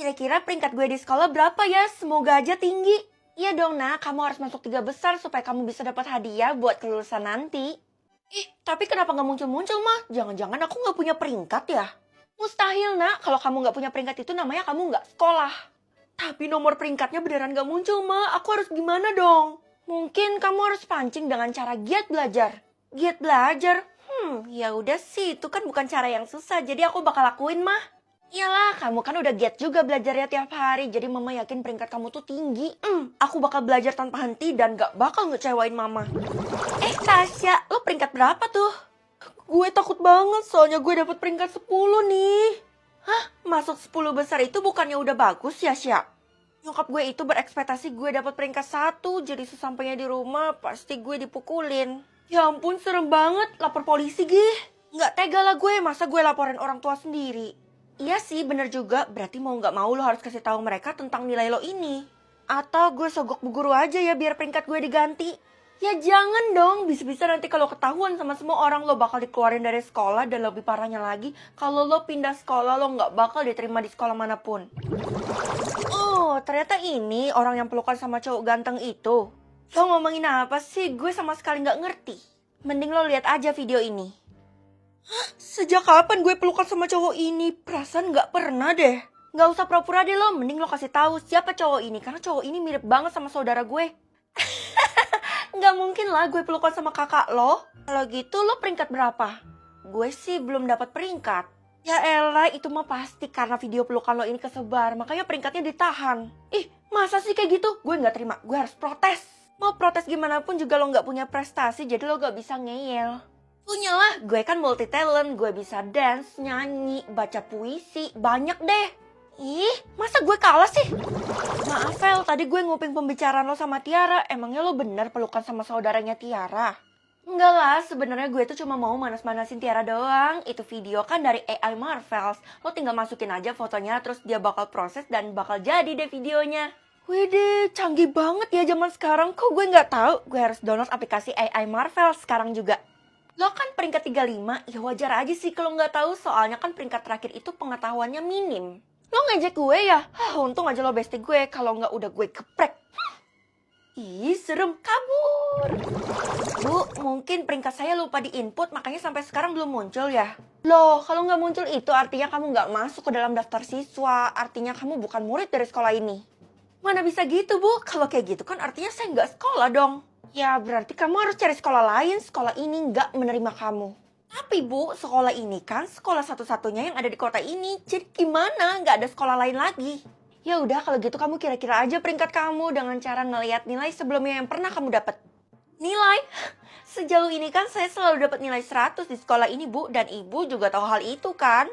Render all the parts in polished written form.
Kira-kira peringkat gue di sekolah berapa ya? Semoga aja tinggi. Iya dong nak, kamu harus masuk 3 besar supaya kamu bisa dapat hadiah buat kelulusan nanti. Ih, tapi kenapa nggak muncul-muncul mah? Jangan-jangan aku nggak punya peringkat ya? Mustahil nak, kalau kamu nggak punya peringkat itu namanya kamu nggak sekolah. Tapi nomor peringkatnya beneran nggak muncul mah, aku harus gimana dong? Mungkin kamu harus pancing dengan cara giat belajar. Giat belajar? Ya udah sih, itu kan bukan cara yang susah, jadi aku bakal lakuin mah. Iyalah, kamu kan udah giat juga belajarnya tiap hari, jadi mama yakin peringkat kamu tuh tinggi. Aku bakal belajar tanpa henti dan gak bakal ngecewain mama. Tasya, lo peringkat berapa tuh? Gue takut banget, soalnya gue dapet peringkat 10 nih. Hah? Masuk 10 besar itu bukannya udah bagus ya, Sya? Nyokap gue itu berekspektasi gue dapat peringkat 1, jadi sesampainya di rumah pasti gue dipukulin. Ya ampun, serem banget, lapor polisi gih. Nggak tega lah gue, masa gue laporin orang tua sendiri. Iya sih, bener juga, berarti mau nggak mau lo harus kasih tahu mereka tentang nilai lo ini. Atau gue sogok bu guru aja ya biar peringkat gue diganti. Ya jangan dong, bisa-bisa nanti kalau ketahuan sama semua orang lo bakal dikeluarin dari sekolah dan lebih parahnya lagi, kalau lo pindah sekolah lo nggak bakal diterima di sekolah manapun. Oh, ternyata ini orang yang pelukan sama cowok ganteng itu. Lo ngomongin apa sih? Gue sama sekali nggak ngerti. Mending lo lihat aja video ini. Hah? Sejak kapan gue pelukan sama cowok ini? Perasaan nggak pernah deh. Nggak usah pura-pura deh lo, mending lo kasih tahu siapa cowok ini. Karena cowok ini mirip banget sama saudara gue. Nggak mungkin lah gue pelukan sama kakak lo. Kalau gitu lo peringkat berapa? Gue sih belum dapat peringkat. Ya elah, itu mah pasti karena video pelukan lo ini kesebar. Makanya peringkatnya ditahan. Ih, masa sih kayak gitu? Gue nggak terima, gue harus protes. Mau protes gimana pun juga lo nggak punya prestasi, jadi lo nggak bisa ngeyel. Punyalah, gue kan multi talent. Gue bisa dance, nyanyi, baca puisi, banyak deh. Ih, masa gue kalah sih? Maaf Vel, tadi gue nguping pembicaraan lo sama Tiara. Emangnya lo bener pelukan sama saudaranya Tiara? Enggak lah, sebenarnya gue tuh cuma mau manas-manasin Tiara doang. Itu video kan dari AI Marvels. Lo tinggal masukin aja fotonya, terus dia bakal proses dan bakal jadi deh videonya. Widih, canggih banget ya zaman sekarang. Kok gue nggak tahu? Gue harus download aplikasi AI Marvels sekarang juga. Lo kan peringkat 35, ya wajar aja sih kalau nggak tahu. Soalnya kan peringkat terakhir itu pengetahuannya minim. Lo ngejek gue ya? Untung aja lo bestie gue, kalau nggak udah gue geprek. Ih, serem, kabur. Bu, mungkin peringkat saya lupa di input, makanya sampai sekarang belum muncul ya? Loh, kalau nggak muncul itu artinya kamu nggak masuk ke dalam daftar siswa. Artinya kamu bukan murid dari sekolah ini. Mana bisa gitu, Bu? Kalau kayak gitu kan artinya saya nggak sekolah dong. Ya, berarti kamu harus cari sekolah lain. Sekolah ini nggak menerima kamu. Tapi Bu, sekolah ini kan sekolah satu-satunya yang ada di kota ini. Jadi gimana? Nggak ada sekolah lain lagi. Ya udah, kalau gitu kamu kira-kira aja peringkat kamu dengan cara ngelihat nilai sebelumnya yang pernah kamu dapat. Nilai? Sejauh ini kan saya selalu dapat nilai 100 di sekolah ini, Bu. Dan Ibu juga tahu hal itu kan?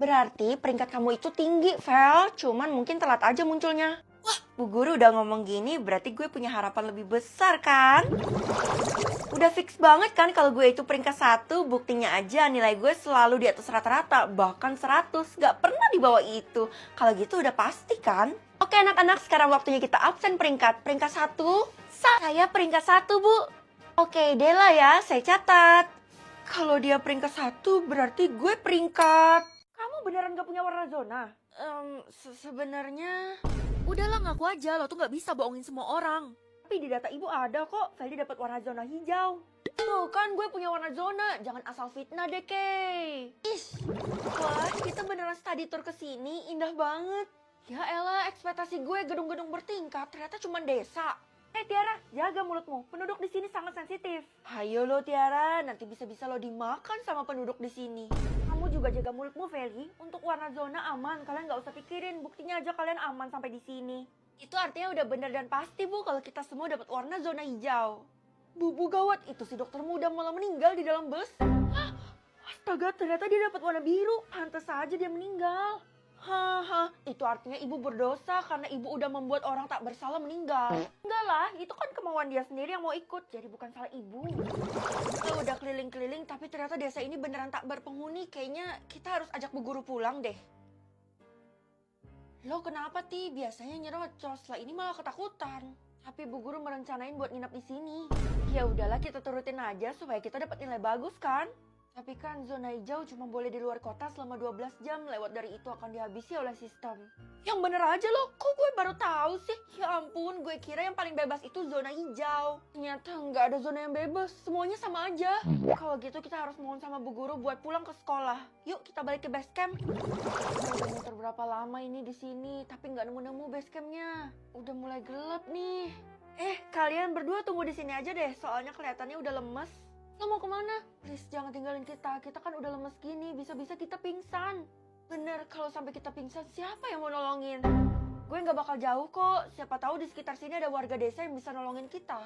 Berarti peringkat kamu itu tinggi, Vel. Cuman mungkin telat aja munculnya. Wah, Bu Guru udah ngomong gini, berarti gue punya harapan lebih besar kan? Udah fix banget kan kalau gue itu peringkat 1, buktinya aja nilai gue selalu di atas rata-rata, bahkan 100, gak pernah di bawah itu. Kalau gitu udah pasti kan? Oke anak-anak, sekarang waktunya kita absen peringkat. Peringkat 1, saya peringkat 1 Bu. Oke, Dela ya, saya catat. Kalau dia peringkat 1, berarti gue peringkat. Kamu beneran gak punya warna zona? Sebenarnya... Udahlah, ngaku aja, lo tuh gak bisa bohongin semua orang. Tapi di data ibu ada kok, Feli dapat warna zona hijau. Tuh kan gue punya warna zona, jangan asal fitnah deh Kay. Ish, wah kita beneran study tour kesini, indah banget. Ya elah, ekspektasi gue gedung-gedung bertingkat, ternyata cuma desa. Tiara, jaga mulutmu, penduduk di sini sangat sensitif. Hayo lo Tiara, nanti bisa-bisa lo dimakan sama penduduk di sini. Kamu juga jaga mulutmu Feli, untuk warna zona aman, kalian gak usah pikirin, buktinya aja kalian aman sampai di sini. Itu artinya udah bener dan pasti Bu kalau kita semua dapat warna zona hijau. Bu gawat, itu si dokter muda malah meninggal di dalam bus. Hah? Astaga, ternyata dia dapat warna biru. Pantes saja dia meninggal. Haha, itu artinya ibu berdosa karena ibu udah membuat orang tak bersalah meninggal. Enggak lah, itu kan kemauan dia sendiri yang mau ikut, jadi bukan salah ibu. Kita udah keliling-keliling tapi ternyata desa ini beneran tak berpenghuni. Kayaknya kita harus ajak Bu Guru pulang deh. Lo kenapa Ti? Biasanya nyerocos, lah ini malah ketakutan. Tapi Bu Guru merencanain buat nginep di sini. Ya udahlah, kita turutin aja supaya kita dapat nilai bagus kan? Tapi kan zona hijau cuma boleh di luar kota selama 12 jam. Lewat dari itu akan dihabisi oleh sistem. Yang bener aja loh, kok gue baru tahu sih? Ya ampun, gue kira yang paling bebas itu zona hijau. Ternyata nggak ada zona yang bebas, semuanya sama aja. Kalau gitu kita harus mohon sama bu guru buat pulang ke sekolah. Yuk kita balik ke base camp. Udah muter berapa lama ini di sini, tapi nggak nemu-nemu base campnya. Udah mulai gelap nih. Kalian berdua tunggu di sini aja deh, soalnya kelihatannya udah lemes. Lo mau kemana? Please jangan tinggalin kita kan udah lemes gini, bisa-bisa kita pingsan. Bener, kalau sampai kita pingsan siapa yang mau nolongin? Gue gak bakal jauh kok, siapa tahu di sekitar sini ada warga desa yang bisa nolongin kita.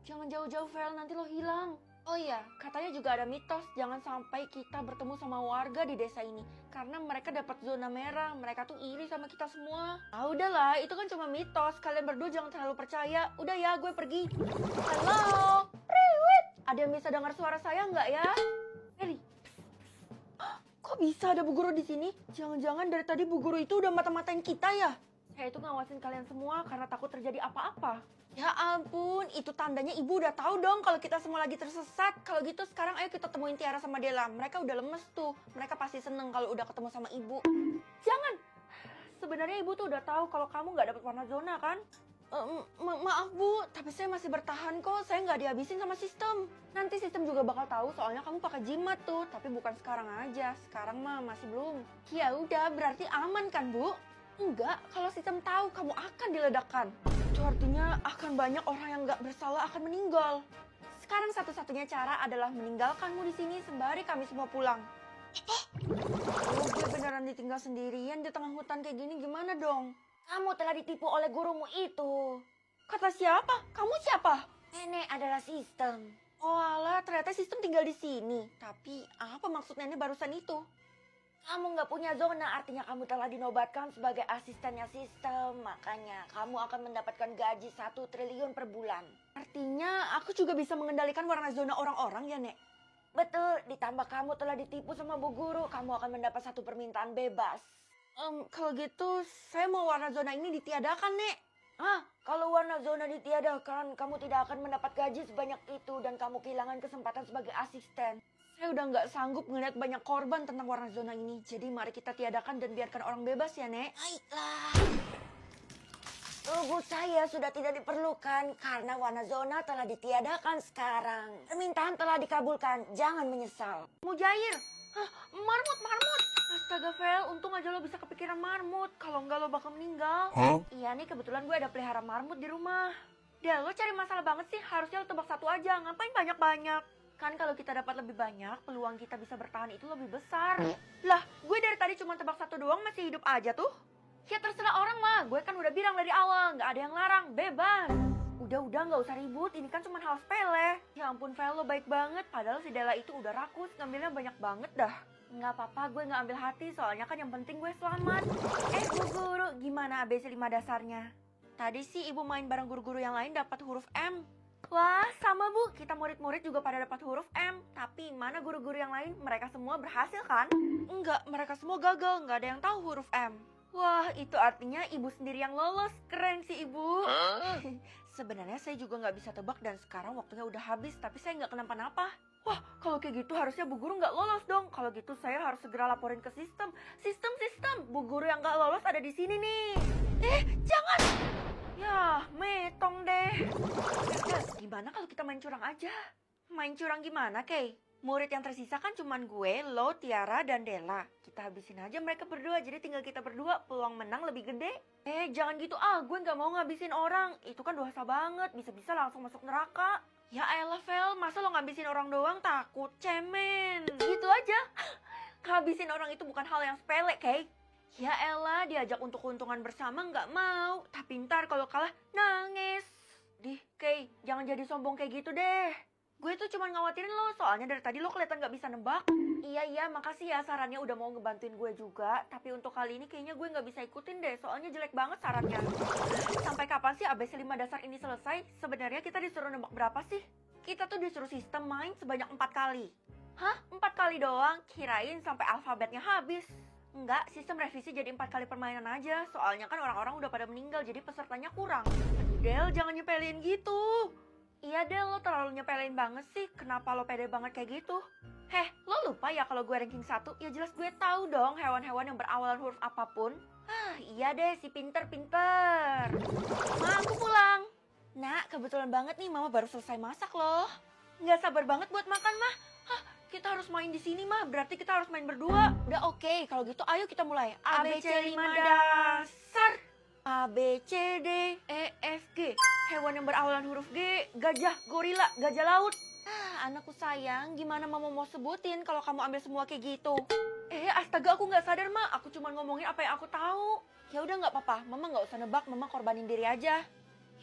Jangan jauh-jauh Vel, nanti lo hilang. Oh iya, katanya juga ada mitos, jangan sampai kita bertemu sama warga di desa ini. Karena mereka dapat zona merah, mereka tuh iri sama kita semua. Ah udahlah, itu kan cuma mitos, kalian berdua jangan terlalu percaya. Udah ya, gue pergi. Halo, Priwit. Ada yang bisa dengar suara saya nggak ya? Heri. Kok bisa ada bu guru di sini? Jangan-jangan dari tadi bu guru itu udah mata-matain kita ya? Saya itu ngawasin kalian semua karena takut terjadi apa-apa. Ya ampun, itu tandanya ibu udah tahu dong kalau kita semua lagi tersesat. Kalau gitu sekarang ayo kita temuin Tiara sama Della. Mereka udah lemes tuh. Mereka pasti seneng kalau udah ketemu sama ibu. Jangan. Sebenarnya ibu tuh udah tahu kalau kamu nggak dapat warna zona kan? Maaf bu, tapi saya masih bertahan kok. Saya nggak dihabisin sama sistem. Nanti sistem juga bakal tahu soalnya kamu pakai jimat tuh. Tapi bukan sekarang aja. Sekarang mah masih belum. Ya udah, berarti aman kan bu? Enggak, kalau sistem tahu kamu akan diledakkan. Itu artinya akan banyak orang yang nggak bersalah akan meninggal. Sekarang satu-satunya cara adalah meninggalkanmu di sini sembari kami semua pulang. Apa? Oh, gue beneran ditinggal sendirian di tengah hutan kayak gini, gimana dong? Kamu telah ditipu oleh gurumu itu. Kata siapa? Kamu siapa? Nenek adalah sistem. Oh alah, ternyata sistem tinggal di sini. Tapi apa maksud nenek barusan itu? Kamu nggak punya zona, artinya kamu telah dinobatkan sebagai asistennya sistem. Makanya kamu akan mendapatkan gaji 1 triliun per bulan. Artinya aku juga bisa mengendalikan warna zona orang-orang ya, Nek? Betul, ditambah kamu telah ditipu sama bu guru, kamu akan mendapat 1 permintaan bebas. Kalau gitu saya mau warna zona ini ditiadakan, Nek. Kalau warna zona ditiadakan, kamu tidak akan mendapat gaji sebanyak itu dan kamu kehilangan kesempatan sebagai asisten. Saya udah nggak sanggup ngeliat banyak korban tentang warna zona ini. Jadi mari kita tiadakan dan biarkan orang bebas ya, Nek. Baiklah. Tubuh saya sudah tidak diperlukan karena warna zona telah ditiadakan sekarang. Permintaan telah dikabulkan, jangan menyesal. Mujair. Marmut. Astaga, Vel, untung aja lo bisa kepikiran marmut. Kalau enggak lo bakal meninggal. Iya nih, kebetulan gue ada pelihara marmut di rumah. Lo cari masalah banget sih. Harusnya lo tebak satu aja, ngapain banyak-banyak? Kan kalau kita dapat lebih banyak, peluang kita bisa bertahan itu lebih besar. Lah, gue dari tadi cuma tebak satu doang masih hidup aja tuh. Ya terserah orang mah, gue kan udah bilang dari awal, nggak ada yang larang, bebas. Udah nggak usah ribut, ini kan cuma hal sepele. Ya ampun Vel, lo baik banget, padahal si Della itu udah rakus, ngambilnya banyak banget dah. Nggak apa-apa, gue nggak ambil hati, soalnya kan yang penting gue selamat. Bu guru, gimana ABC 5 dasarnya? Tadi sih ibu main bareng guru-guru yang lain dapat huruf M. Wah, sama bu, kita murid-murid juga pada dapat huruf M. Tapi mana guru-guru yang lain? Mereka semua berhasil kan? Enggak, mereka semua gagal, nggak ada yang tahu huruf M. Wah, itu artinya ibu sendiri yang lolos. Keren sih ibu. Sebenarnya saya juga nggak bisa tebak dan sekarang waktunya udah habis, tapi saya nggak kenapa-napa. Wah, kalau kayak gitu harusnya bu guru nggak lolos dong. Kalau gitu saya harus segera laporin ke sistem. Sistem, bu guru yang nggak lolos ada di sini nih. Jangan! Ya, metong deh. Gimana kalau kita main curang aja? Main curang gimana, Kay? Murid yang tersisa kan cuman gue, lo, Tiara, dan Della. Kita habisin aja mereka berdua, jadi tinggal kita berdua, peluang menang lebih gede. Jangan gitu gue nggak mau ngabisin orang. Itu kan dosa banget, bisa-bisa langsung masuk neraka. Ya elah, Vel, masa lo ngabisin orang doang takut? Cemen. Gitu aja. Ngabisin orang itu bukan hal yang sepele, Kay. Ya elah, diajak untuk keuntungan bersama nggak mau. Tapi ntar kalau kalah, nangis. Kay, jangan jadi sombong kayak gitu deh. Gue tuh cuma ngawatirin lo, soalnya dari tadi lo kelihatan gak bisa nebak. Iya, makasih ya sarannya udah mau ngebantuin gue juga. Tapi untuk kali ini kayaknya gue gak bisa ikutin deh, soalnya jelek banget sarannya. Sampai kapan sih ABC 5 dasar ini selesai? Sebenarnya kita disuruh nebak berapa sih? Kita tuh disuruh sistem main sebanyak 4 kali. Hah? 4 kali doang? Kirain sampai alfabetnya habis. Enggak, sistem revisi jadi 4 kali permainan aja. Soalnya kan orang-orang udah pada meninggal, jadi pesertanya kurang. Aduh Del, jangan nyepelin gitu. Iya Del, lo terlalu nyepelin banget sih. Kenapa lo pede banget kayak gitu? Heh, lo lupa ya kalau gue ranking 1? Ya jelas gue tahu dong hewan-hewan yang berawalan huruf apapun. Iya deh, si pinter-pinter. Ma, aku pulang. Nak, kebetulan banget nih Mama baru selesai masak loh. Nggak sabar banget buat makan, Mah. Kita harus main di sini, Mah. Berarti kita harus main berdua. Udah oke, kalau gitu ayo kita mulai. ABC 5 dasar. A, B, C, D, E, F, G. Hewan yang berawalan huruf G, gajah, gorila, gajah laut. Anakku sayang, gimana Mama mau sebutin kalau kamu ambil semua kayak gitu? Astaga, aku nggak sadar, Ma. Aku cuma ngomongin apa yang aku tahu. Ya udah nggak apa-apa, Mama nggak usah nebak, Mama korbanin diri aja.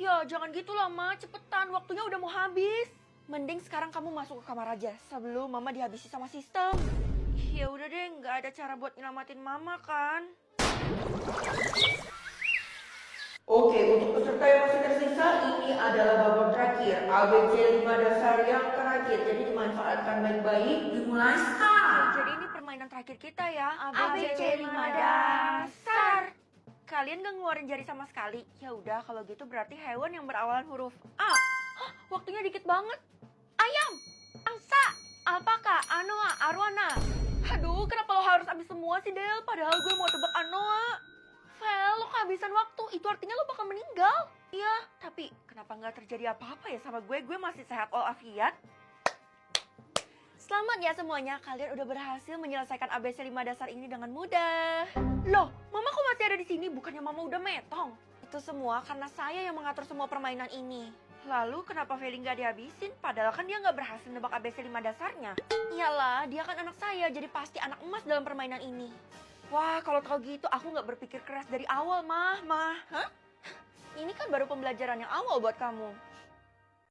Ya, jangan gitu lah, Ma. Cepetan, waktunya udah mau habis. Mending sekarang kamu masuk ke kamar aja sebelum Mama dihabisi sama sistem. Ya udah deh, nggak ada cara buat nyelamatin Mama kan? Oke, untuk peserta yang masih tersisa, ini adalah babak terakhir. ABC 5 dasar yang terakhir. Jadi dimanfaatkan baik-baik. Dimulai sekarang. Jadi ini permainan terakhir kita ya. ABC 5 dasar. Kalian gak ngeluarin jari sama sekali? Ya udah, kalau gitu berarti hewan yang berawalan huruf A. Waktunya dikit banget. Ayam, angsa, alpaka, anoa, arwana. Aduh, kenapa lo harus habis semua sih, Del? Padahal gue mau tebak anoa. Vel, lo kehabisan waktu. Itu artinya lo bakal meninggal. Iya, tapi kenapa nggak terjadi apa-apa ya sama gue? Gue masih sehat walafiat. Selamat ya semuanya, kalian udah berhasil menyelesaikan ABC 5 dasar ini dengan mudah. Loh, Mama kok masih ada di sini? Bukannya Mama udah metong? Itu semua karena saya yang mengatur semua permainan ini. Lalu kenapa Feli nggak dihabisin? Padahal kan dia nggak berhasil nebak ABC 5 dasarnya. Iyalah, dia kan anak saya, jadi pasti anak emas dalam permainan ini. Wah, kalau tahu gitu aku nggak berpikir keras dari awal, Mah. Hah? Ini kan baru pembelajaran yang awal buat kamu.